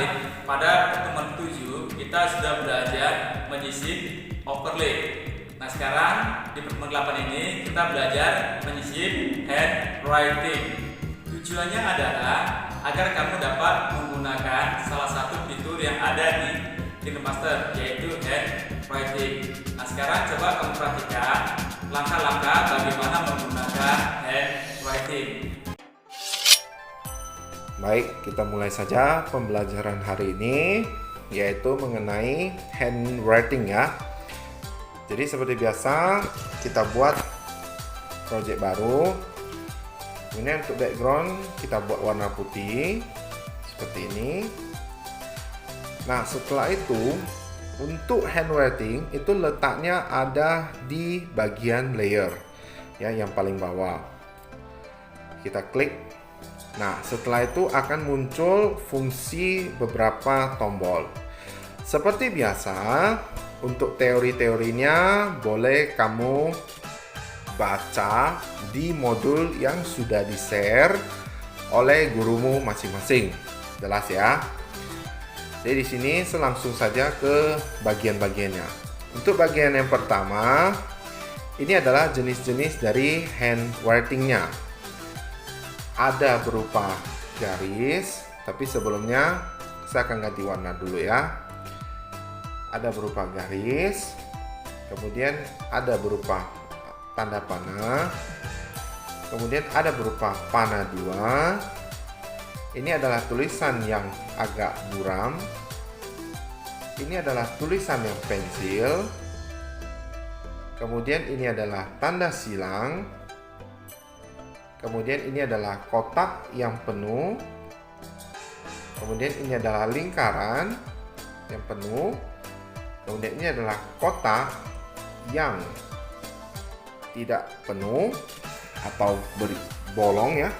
kemarin pada pertemuan 7 kita sudah belajar menyisip overlay. Nah sekarang di pertemuan 8 ini kita belajar menyisip handwriting. Tujuannya adalah agar kamu dapat menggunakan salah satu fitur yang ada di KineMaster, yaitu handwriting. Nah sekarang coba kamu perhatikan langkah-langkah bagaimana menggunakan handwriting. Baik, kita mulai saja pembelajaran hari ini, yaitu mengenai handwriting ya. Jadi seperti biasa kita buat project baru. Kemudian untuk background kita buat warna putih seperti ini. Nah setelah itu untuk handwriting itu letaknya ada di bagian layer ya, yang paling bawah. Kita klik. Nah, setelah itu akan muncul fungsi beberapa tombol. Seperti biasa, untuk teori-teorinya boleh kamu baca di modul yang sudah di-share oleh gurumu masing-masing. Jelas ya? Jadi di sini langsung saja ke bagian-bagiannya. Untuk bagian yang pertama, ini adalah jenis-jenis dari handwriting-nya. Ada berupa garis, tapi sebelumnya saya akan ganti warna dulu ya. Ada berupa garis, kemudian ada berupa tanda panah, kemudian ada berupa panah 2. Ini adalah tulisan yang agak buram. Ini adalah tulisan yang pensil. Kemudian ini adalah tanda silang. Kemudian ini adalah kotak yang penuh. Kemudian ini adalah lingkaran yang penuh. Kemudian ini adalah kotak yang tidak penuh atau bolong ya.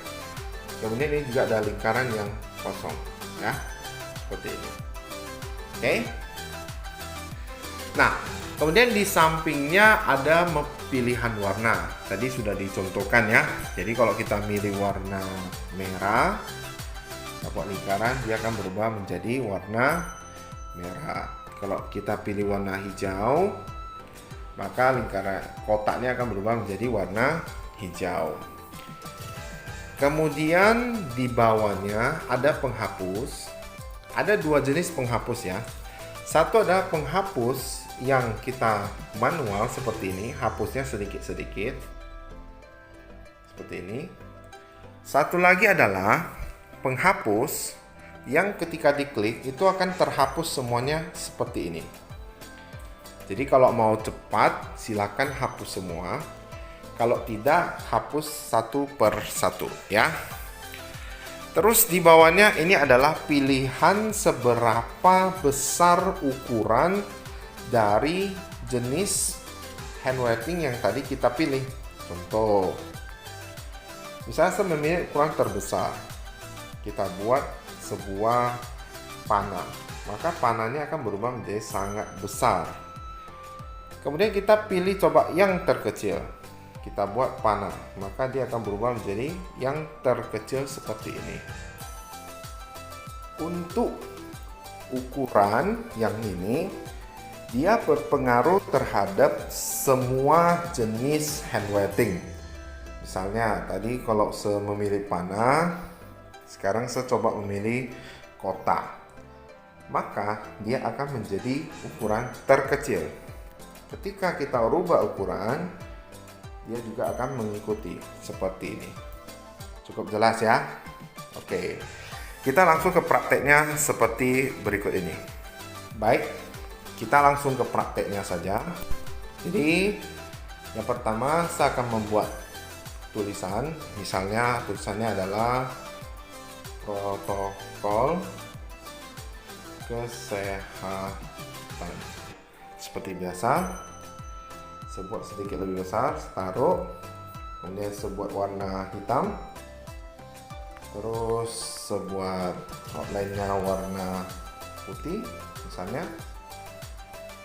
Kemudian ini juga ada lingkaran yang kosong ya. Seperti ini. Oke. Nah, kemudian di sampingnya ada pilihan warna. Tadi sudah dicontohkan ya. Jadi kalau kita milih warna merah, dapat lingkaran, dia akan berubah menjadi warna merah. Kalau kita pilih warna hijau, maka lingkaran kotaknya akan berubah menjadi warna hijau. Kemudian di bawahnya ada penghapus. Ada dua jenis penghapus ya. Satu adalah penghapus yang kita manual seperti ini, hapusnya sedikit-sedikit seperti ini. Satu lagi adalah penghapus yang ketika diklik itu akan terhapus semuanya seperti ini. Jadi kalau mau cepat silakan hapus semua, kalau tidak hapus satu per satu ya. Terus di bawahnya ini adalah pilihan seberapa besar ukuran dari jenis handwriting yang tadi kita pilih. Contoh, misalnya saya memilih ukuran terbesar, kita buat sebuah panah, maka panahnya akan berubah menjadi sangat besar. Kemudian kita pilih coba yang terkecil, kita buat panah, maka dia akan berubah menjadi yang terkecil seperti ini. Untuk ukuran yang ini, dia berpengaruh terhadap semua jenis handwriting. Misalnya tadi kalau saya memilih panah, sekarang saya coba memilih kotak, maka dia akan menjadi ukuran terkecil. Ketika kita rubah ukuran, dia juga akan mengikuti seperti ini. Cukup jelas ya? Oke, kita langsung ke prakteknya seperti berikut ini. Baik, kita langsung ke prakteknya saja. Jadi yang pertama saya akan membuat tulisan. Misalnya tulisannya adalah protokol kesehatan. Seperti biasa, saya buat sedikit lebih besar, taruh, kemudian saya buat warna hitam, terus saya buat outline-nya warna putih misalnya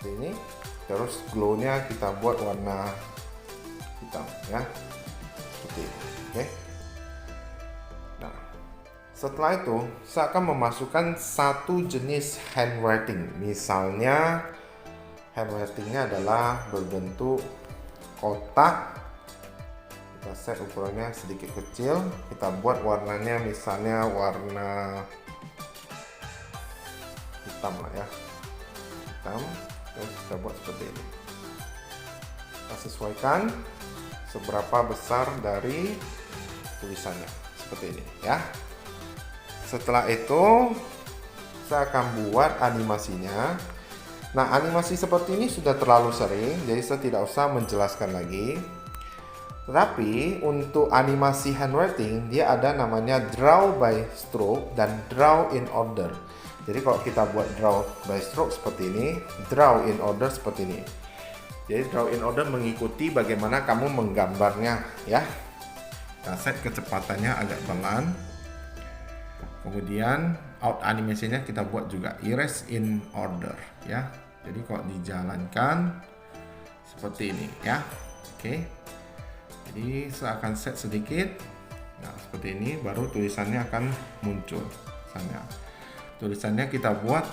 ini, terus glow-nya kita buat warna hitam ya, seperti ini. Oke. Nah Setelah itu, saya akan memasukkan satu jenis handwriting. Misalnya, handwritingnya adalah berbentuk kotak. Kita set ukurannya sedikit kecil. Kita buat warnanya misalnya warna hitam lah ya. Hitam. Terus kita buat seperti ini. Kita sesuaikan seberapa besar dari tulisannya. Seperti ini ya. Setelah itu saya akan buat animasinya. Nah, animasi seperti ini sudah terlalu sering, jadi saya tidak usah menjelaskan lagi. Tetapi untuk animasi handwriting, dia ada namanya draw by stroke dan draw in order. Jadi kalau kita buat draw by stroke seperti ini, draw in order seperti ini. Jadi draw in order mengikuti bagaimana kamu menggambarnya ya. Kita set kecepatannya agak pelan. Kemudian out animasinya kita buat juga erase in order ya. Jadi kalau dijalankan seperti ini ya. Oke. Jadi saya akan set sedikit. Nah, seperti ini baru tulisannya akan muncul. Misalnya tulisannya kita buat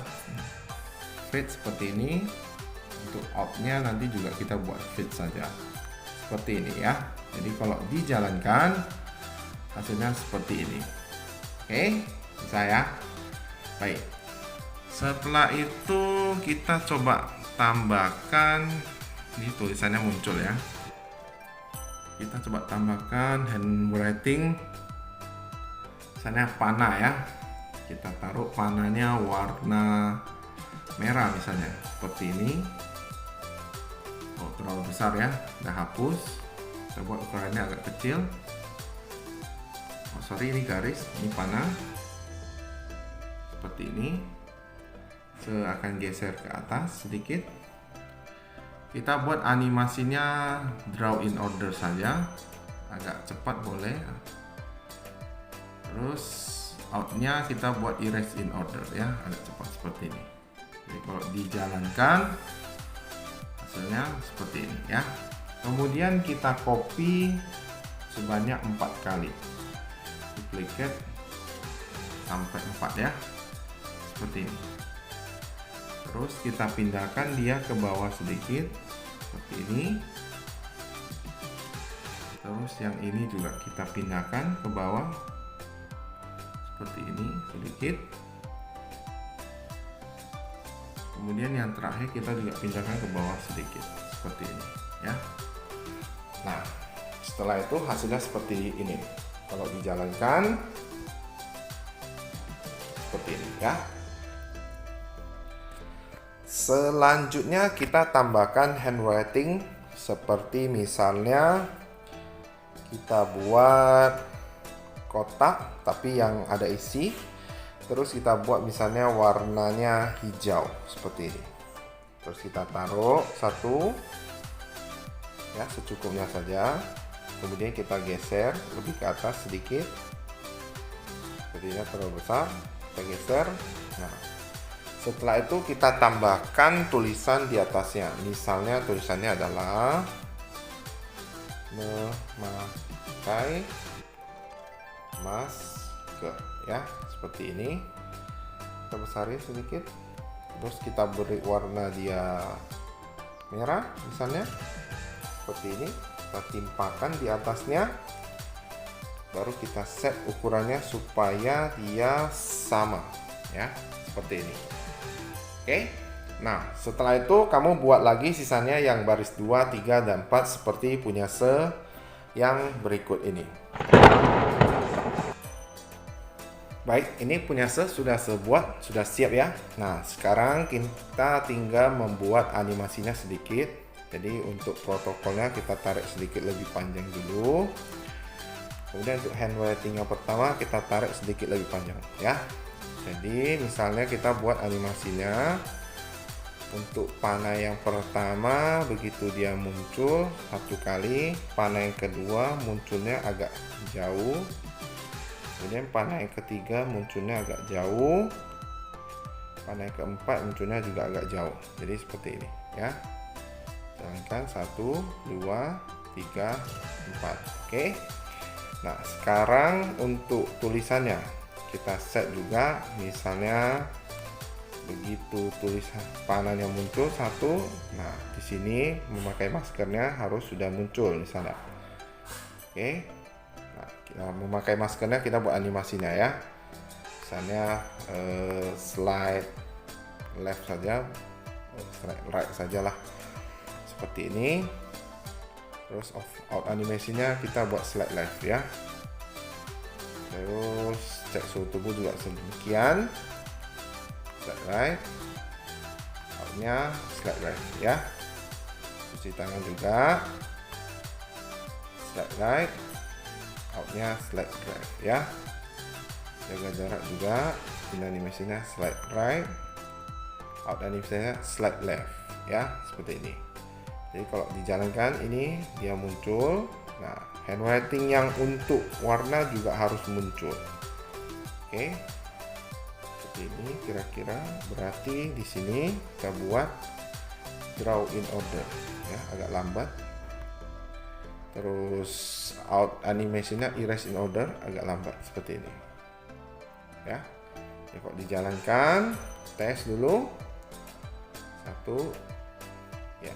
fade seperti ini. Untuk outnya nanti juga kita buat fade saja. Seperti ini ya. Jadi kalau dijalankan hasilnya seperti ini. Oke, bisa ya. Baik. Setelah itu kita coba tambahkan, ini tulisannya muncul ya. Kita coba tambahkan handwriting, misalnya panah ya. Kita taruh panahnya warna merah misalnya, seperti ini. Oh, terlalu besar ya, udah hapus. Kita buat ukurannya agak kecil. Oh, sorry, ini garis, ini panah. Seperti ini. Saya akan geser ke atas sedikit. Kita buat animasinya draw in order saja, agak cepat boleh. Terus outnya kita buat erase in order ya, agak cepat seperti ini. Jadi kalau dijalankan hasilnya seperti ini ya. Kemudian kita copy sebanyak 4 kali, duplicate sampai 4 ya, seperti ini. Terus kita pindahkan dia ke bawah sedikit seperti ini. Terus yang ini juga kita pindahkan ke bawah seperti ini sedikit. Kemudian yang terakhir kita juga pindahkan ke bawah sedikit seperti ini ya. Nah, setelah itu hasilnya seperti ini. Kalau dijalankan seperti ini ya. Selanjutnya kita tambahkan handwriting, seperti misalnya kita buat kotak tapi yang ada isi. Terus kita buat misalnya warnanya hijau seperti ini. Terus kita taruh satu ya, secukupnya saja. Kemudian kita geser lebih ke atas sedikit. Jadinya terlalu besar, kita geser. Nah, setelah itu kita tambahkan tulisan di atasnya. Misalnya tulisannya adalah memakai masker ya, seperti ini. Kita besarin sedikit. Terus kita beri warna dia merah misalnya. Seperti ini. Kita timpakan di atasnya. Baru kita set ukurannya supaya dia sama ya, seperti ini. Oke. Nah, setelah itu kamu buat lagi sisanya yang baris 2, 3, dan 4 seperti punya se yang berikut ini. Baik, ini punya se sudah sebuat, sudah siap ya. Nah, sekarang kita tinggal membuat animasinya sedikit. Jadi untuk protokolnya kita tarik sedikit lebih panjang dulu. Kemudian untuk handwriting yang pertama kita tarik sedikit lebih panjang ya. Jadi misalnya kita buat animasinya untuk panah yang pertama, begitu dia muncul satu kali, panah yang kedua munculnya agak jauh, kemudian panah yang ketiga munculnya agak jauh, panah yang keempat munculnya juga agak jauh. Jadi seperti ini ya. Jalankan 1, 2, 3, 4. Oke. Nah, sekarang untuk tulisannya kita set juga, misalnya begitu tulisan panahnya muncul satu, nah di sini memakai maskernya harus sudah muncul misalnya. Oke, nah kita memakai maskernya, kita buat animasinya ya. Misalnya slide left saja, slide right sajalah, seperti ini. Terus out animasinya kita buat slide left ya. Terus cek suhu tubuh juga sedemikian, slide right, outnya slide right ya. Cuci tangan juga slide right, outnya slide right ya. Jaga jarak juga, ini animasinya slide right, out animasinya slide left ya, seperti ini. Jadi kalau dijalankan ini dia muncul. Nah, handwriting yang untuk warna juga harus muncul. Oke, seperti ini kira-kira. Berarti di sini kita buat draw in order ya, agak lambat. Terus out animasinya erase in order, agak lambat seperti ini ya. Ya, kok dijalankan, tes dulu satu ya.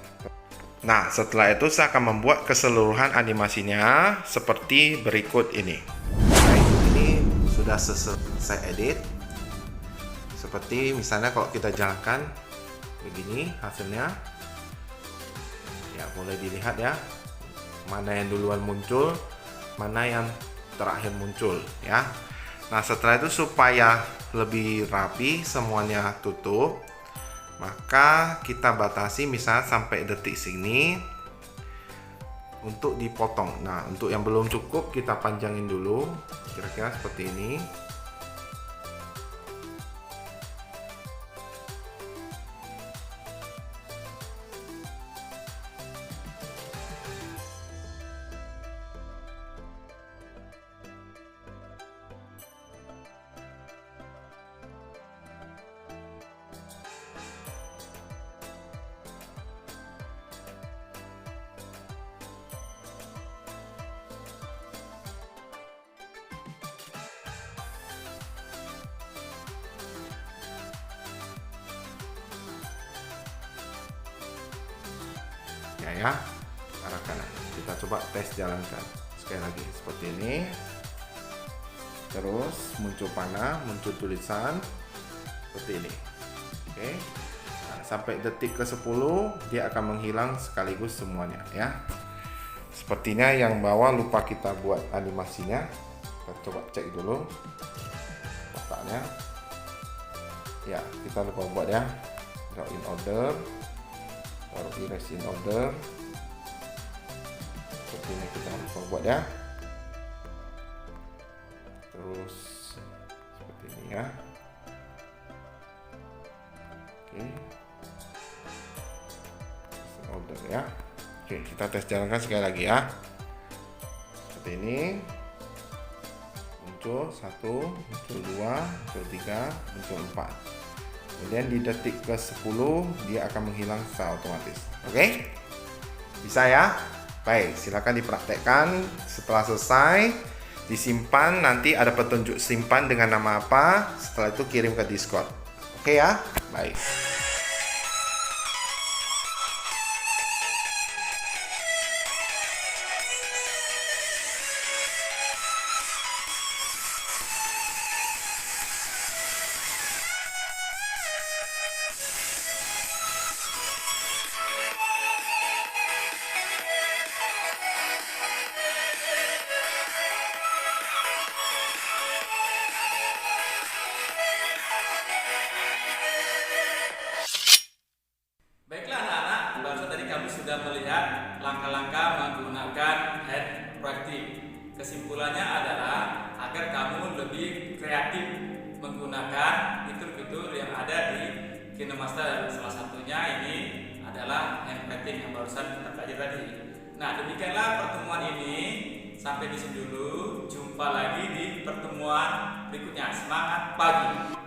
Nah, setelah itu saya akan membuat keseluruhan animasinya seperti berikut ini. Baik, ini sudah saya edit. Seperti misalnya kalau kita jalankan begini hasilnya ya, boleh dilihat ya, mana yang duluan muncul, mana yang terakhir muncul ya. Nah, setelah itu supaya lebih rapi semuanya tutup, maka kita batasi misalnya sampai detik sini untuk dipotong. Nah, untuk yang belum cukup kita panjangin dulu, kira-kira seperti ini. Ya, arah kanan. Kita coba tes jalankan sekali lagi seperti ini. Terus muncul panah, muncul tulisan seperti ini. Oke. Nah, sampai detik ke-10 dia akan menghilang sekaligus semuanya ya. Sepertinya yang bawah lupa kita buat animasinya. Kita coba cek dulu kotaknya. Ya, kita lupa buat ya. Draw in order, baru erase in order. Seperti ini kita lupa buat ya. Terus seperti ini ya. Oke, in order ya. Oke, kita tes jalankan sekali lagi ya. Seperti ini. Muncul 1, muncul 2, muncul 3, muncul 4. Kemudian di detik ke-10 dia akan menghilang secara otomatis. Oke? Bisa ya? Baik, silakan dipraktekkan. Setelah selesai, disimpan. Nanti ada petunjuk simpan dengan nama apa. Setelah itu kirim ke Discord. Oke ya? Baik. Baiklah anak-anak, barusan tadi kami sudah melihat langkah-langkah menggunakan handwriting. Kesimpulannya adalah agar kamu lebih kreatif menggunakan fitur-fitur yang ada di KineMaster. Salah satunya ini adalah handwriting yang barusan kita pelajari tadi. Nah, demikianlah pertemuan ini. Sampai di sini dulu. Jumpa lagi di pertemuan berikutnya. Semangat pagi!